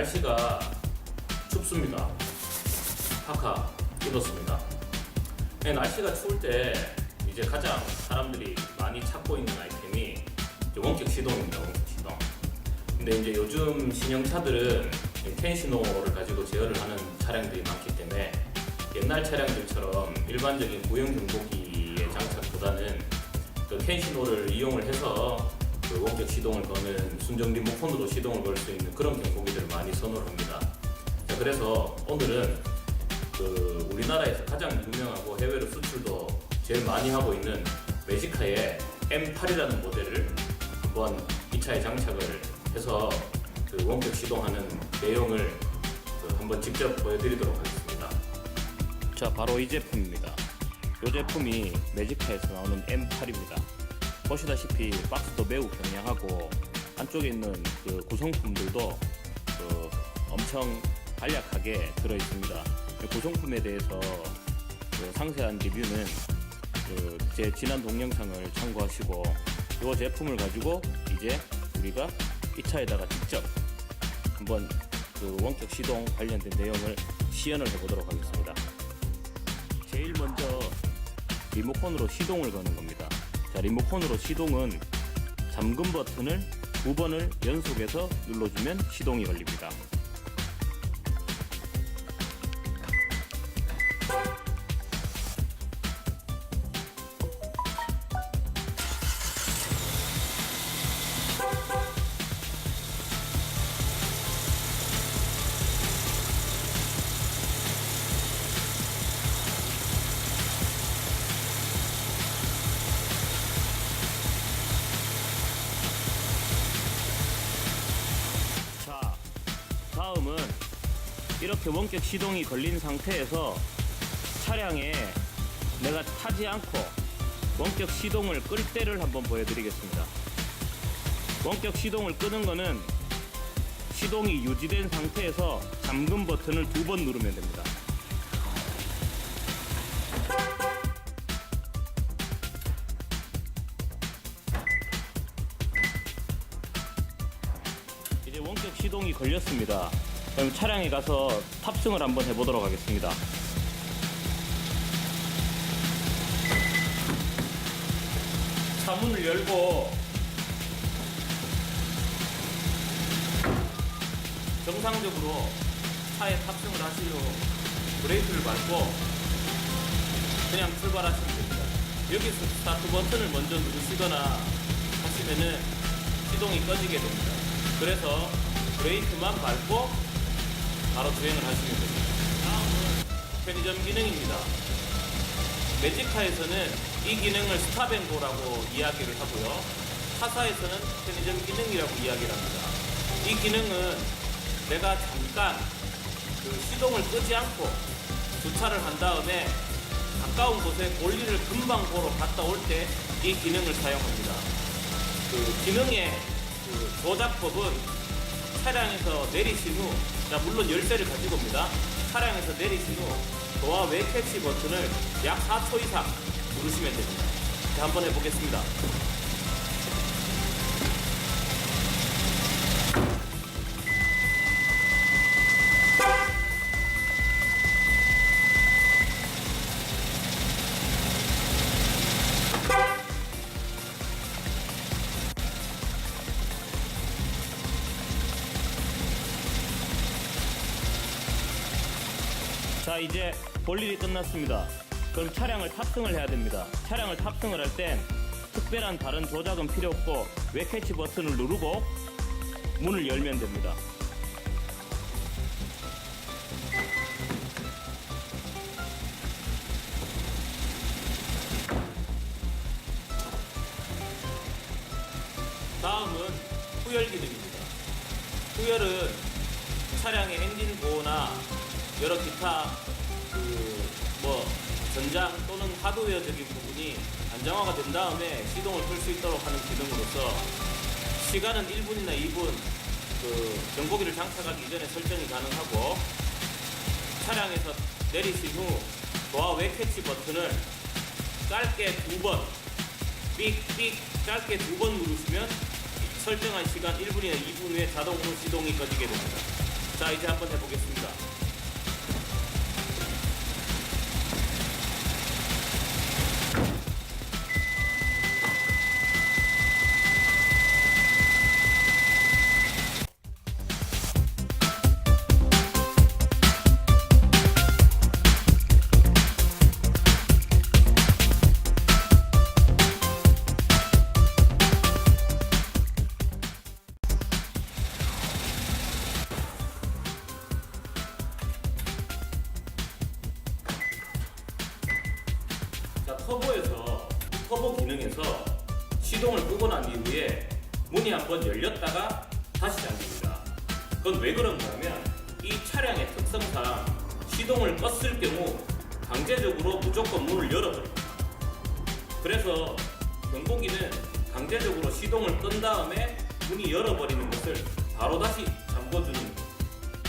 날씨가 춥습니다. 파카 입었습니다. 날씨가 추울 때 이제 가장 사람들이 많이 찾고 있는 아이템이 이제 원격 시동입니다. 원격 시동. 근데 이제 요즘 신형차들은 텐시노를 가지고 제어를 하는 차량들이 많기 때문에 옛날 차량들처럼 일반적인 구형 경보기의 장착보다는 그 텐시노를 이용을 해서 그 원격 시동을 거는 순정 리모컨으로 시동을 걸 수 있는 그런 경보기들을 많이 선호를 합니다. 자, 그래서 오늘은 그 우리나라에서 가장 유명하고 해외로 수출도 제일 많이 하고 있는 매지카의 M8이라는 모델을 한번 이 차에 장착을 해서 그 원격 시동하는 내용을 한번 직접 보여드리도록 하겠습니다. 자, 바로 이 제품입니다. 이 제품이 매지카에서 나오는 M8입니다. 보시다시피 박스도 매우 경량하고 안쪽에 있는 그 구성품들도 그 엄청 간략하게 들어 있습니다. 구성품에 대해서 그 상세한 리뷰는 그 제 지난 동영상을 참고하시고 이 제품을 가지고 이제 우리가 이 차에다가 직접 한번 그 원격 시동 관련된 내용을 시연을 해보도록 하겠습니다. 제일 먼저 리모컨으로 시동을 거는 겁니다. 자, 리모컨으로 시동은 잠금 버튼을 2번을 연속해서 눌러주면 시동이 걸립니다. 다음은 이렇게 원격 시동이 걸린 상태에서 차량에 내가 타지 않고 원격 시동을 끌 때를 한번 보여드리겠습니다. 원격 시동을 끄는 거는 시동이 유지된 상태에서 잠금 버튼을 2번 누르면 됩니다. 이제 원격 시동이 걸렸습니다. 그럼 차량에 가서 탑승을 한번 해보도록 하겠습니다. 차 문을 열고 정상적으로 차에 탑승을 하시려고 브레이크를 밟고 그냥 출발하시면 됩니다. 여기서 스타트 버튼을 먼저 누르시거나 하시면은 시동이 꺼지게 됩니다. 그래서 브레이크만 밟고 바로 주행을 하시면 됩니다. 다음은 편의점 기능입니다. 매지카에서는 이 기능을 스탑앤고라고 이야기를 하고요. 타사에서는 편의점 기능이라고 이야기를 합니다. 이 기능은 내가 잠깐 그 시동을 끄지 않고 주차를 한 다음에 가까운 곳에 볼일을 금방 보러 갔다 올 때 이 기능을 사용합니다. 그 기능의 그 조작법은 차량에서 내리신 후, 자, 물론 열쇠를 가지고 옵니다. 차량에서 내리신 후 도어 웨이 캐치 버튼을 약 4초 이상 누르시면 됩니다. 자, 한번 해보겠습니다. 자, 이제 볼일이 끝났습니다. 그럼 차량을 탑승을 해야 됩니다. 차량을 탑승을 할 땐 특별한 다른 조작은 필요 없고 웨이 캐치 버튼을 누르고 문을 열면 됩니다. 다음은 후열 기능입니다. 후열은 차량의 엔진 보호나 여러 기타 전장 또는 하드웨어적인 부분이 안정화가 된 다음에 시동을 끌 수 있도록 하는 기능으로서 시간은 1분이나 2분 그 경보기를 장착하기 이전에 설정이 가능하고 차량에서 내리신 후 도어 웨이 캐치 버튼을 짧게 2번 삑삑 짧게 2번 누르시면 설정한 시간 1분이나 2분 후에 자동으로 시동이 꺼지게 됩니다. 자, 이제 한번 해보겠습니다. 자, 터보 기능에서 시동을 끄고 난 이후에 문이 한번 열렸다가 다시 잠깁니다. 그건 왜 그런가 하면 이 차량의 특성상 시동을 껐을 경우 강제적으로 무조건 문을 열어버립니다. 그래서 경보기는 강제적으로 시동을 끈 다음에 문이 열어버리는 것을 바로 다시 잠궈주는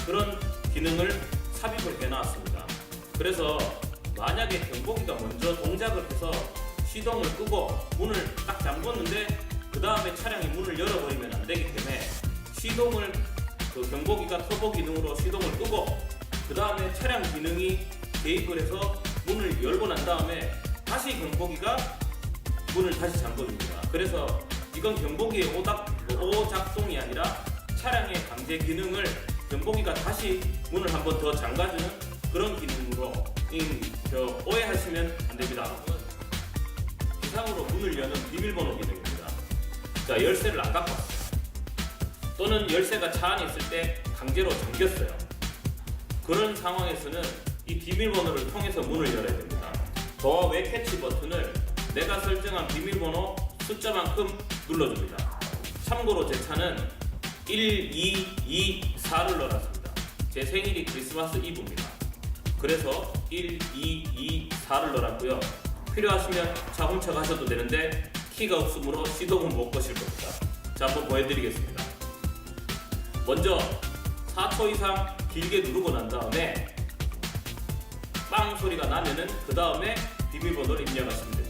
그런 기능을 삽입을 해놨습니다. 그래서 만약에 경보기가 먼저 동작을 해서 시동을 끄고 문을 딱 잠궜는데 그 다음에 차량이 문을 열어버리면 안 되기 때문에 시동을 경보기가 터보 기능으로 시동을 끄고 그 다음에 차량 기능이 개입을 해서 문을 열고 난 다음에 다시 경보기가 문을 다시 잠궈줍니다. 그래서 이건 경보기의 오작동이 아니라 차량의 강제 기능을 경보기가 다시 문을 한번 더 잠가주는 그런 기능으로 오해하시면 안 됩니다. 기상으로 문을 여는 비밀번호 기능입니다. 자, 열쇠를 안 갖고 왔어요. 또는 열쇠가 차 안에 있을 때 강제로 잠겼어요. 그런 상황에서는 이 비밀번호를 통해서 문을 열어야 됩니다. 도어 웹 캐치 버튼을 내가 설정한 비밀번호 숫자만큼 눌러줍니다. 참고로 제 차는 1224를 넣어놨습니다. 제 생일이 크리스마스 이브입니다. 그래서 1224를 넣어놨고요. 필요하시면 차 훔쳐가셔도 되는데 키가 없으므로 시동은 못 거실 겁니다. 자, 한번 보여드리겠습니다. 먼저 4초 이상 길게 누르고 난 다음에 빵 소리가 나면은 그 다음에 비밀번호를 입력하시면 됩니다.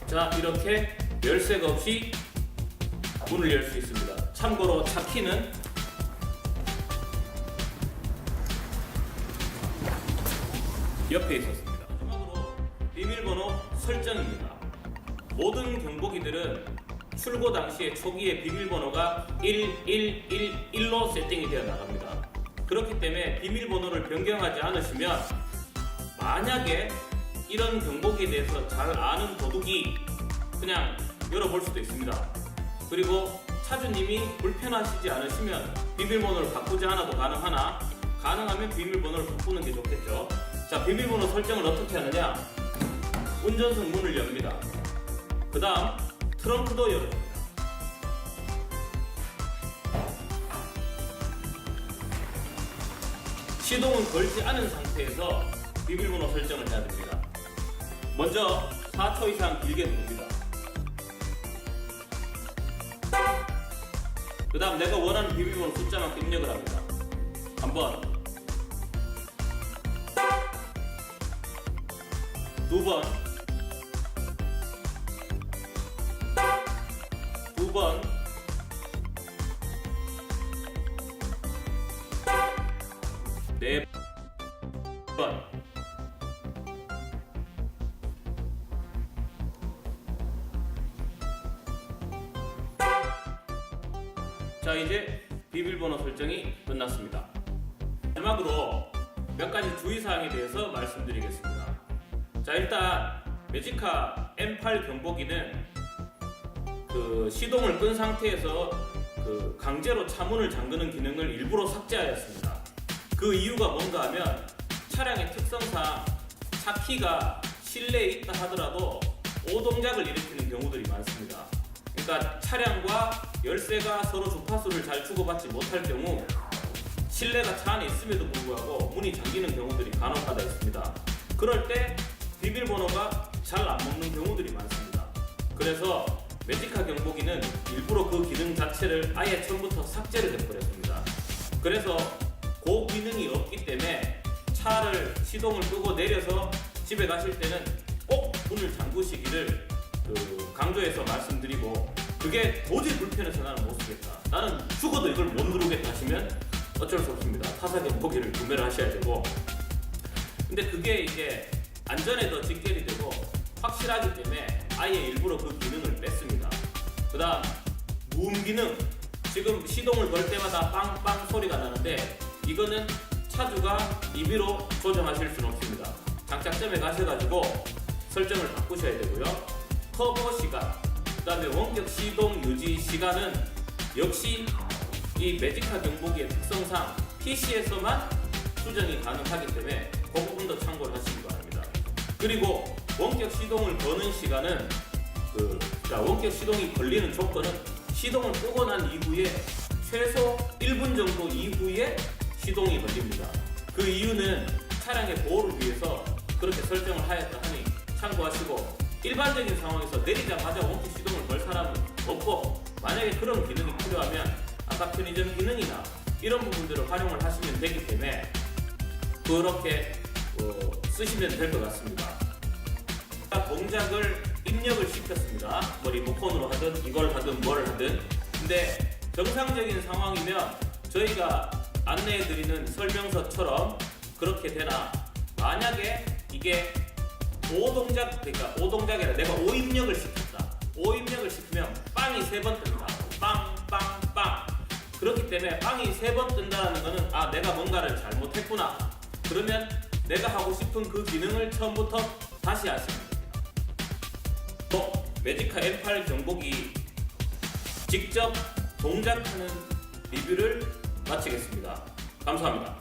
자, 이렇게 열쇠가 없이 문을 열 수 있습니다. 참고로 차 키는 옆에 있었습니다. 마지막으로 비밀번호 설정입니다. 모든 경보기들은 출고 당시에 초기에 비밀번호가 1111로 세팅이 되어 나갑니다. 그렇기 때문에 비밀번호를 변경하지 않으시면 만약에 이런 경보기에 대해서 잘 아는 도둑이 그냥 열어볼 수도 있습니다. 그리고 차주님이 불편하시지 않으시면 비밀번호를 바꾸지 않아도 가능하나 가능하면 비밀번호를 바꾸는 게 좋겠죠. 자, 비밀번호 설정을 어떻게 하느냐? 운전석 문을 엽니다. 그 다음 트렁크도 열어줍니다. 시동은 걸지 않은 상태에서 비밀번호 설정을 해야 됩니다. 먼저 4초 이상 길게 누릅니다. 그 다음 내가 원하는 비밀번호 숫자만큼 입력을 합니다. 한번, 두 번, 두 번, 네 번. 자, 이제 비밀번호 설정이 끝났습니다. 마지막으로 몇 가지 주의사항에 대해서 말씀드리겠습니다. 자, 일단 매지카 M8 경보기는 시동을 끈 상태에서 강제로 차문을 잠그는 기능을 일부러 삭제하였습니다. 그 이유가 뭔가 하면 차량의 특성상 차 키가 실내에 있다 하더라도 오동작을 일으키는 경우들이 많습니다. 그러니까 그러니까 차량과 열쇠가 서로 주파수를 잘 주고받지 못할 경우 실내가 차 안에 있음에도 불구하고 문이 잠기는 경우들이 간혹가다 있습니다. 그럴 때 비밀번호가 잘 안 먹는 경우들이 많습니다. 그래서 매지카 경보기는 일부러 그 기능 자체를 아예 처음부터 삭제를 해버렸습니다. 그래서 그 기능이 없기 때문에 차를 시동을 끄고 내려서 집에 가실 때는 꼭 문을 잠그시기를 강조해서 말씀드리고, 그게 도저히 불편해서 나는 못 쓰겠다, 나는 죽어도 이걸 못 누르겠다 하시면 어쩔 수 없습니다. 타사 경보기를 구매를 하셔야 되고, 근데 그게 이제 안전에도 직결이 되고 확실하기 때문에 아예 일부러 그 기능을 뺐습니다. 그 다음 무음 기능, 지금 시동을 걸 때마다 빵빵 소리가 나는데 이거는 차주가 임의로 조정하실 수는 없습니다. 장착점에 가셔가지고 설정을 바꾸셔야 되고요. 터보 시간, 그 다음에 원격 시동 유지 시간은 역시 이 매지카 경보기의 특성상 PC에서만 수정이 가능하기 때문에 그 부분도 참고를 하시기 바랍니다. 그리고 원격 시동을 거는 시간은 원격 시동이 걸리는 조건은 시동을 끄고 난 이후에 최소 1분 정도 이후에 시동이 걸립니다. 그 이유는 차량의 보호를 위해서 그렇게 설정을 하였다 하니 참고하시고, 일반적인 상황에서 내리자마자 원격 시동을 걸 사람은 없고, 만약에 그런 기능이 필요하면 아까 편의점 기능이나 이런 부분들을 활용을 하시면 되기 때문에 그렇게 쓰시면 될 것 같습니다. 동작을 입력을 시켰습니다. 뭐 리모컨으로 하든 이걸 하든 뭘 하든. 근데 정상적인 상황이면 저희가 안내해드리는 설명서처럼 그렇게 되나, 만약에 이게 그러니까 5동작이 아니라 내가 5입력을 시켰다. 5입력을 시키면 빵이 3번 뜬다. 빵, 빵, 빵. 그렇기 때문에 빵이 3번 뜬다는 거는 아, 내가 뭔가를 잘못했구나. 그러면 내가 하고 싶은 그 기능을 처음부터 다시 하시면 됩니다. 또 매지카 M8 경보기 직접 동작하는 리뷰를 마치겠습니다. 감사합니다.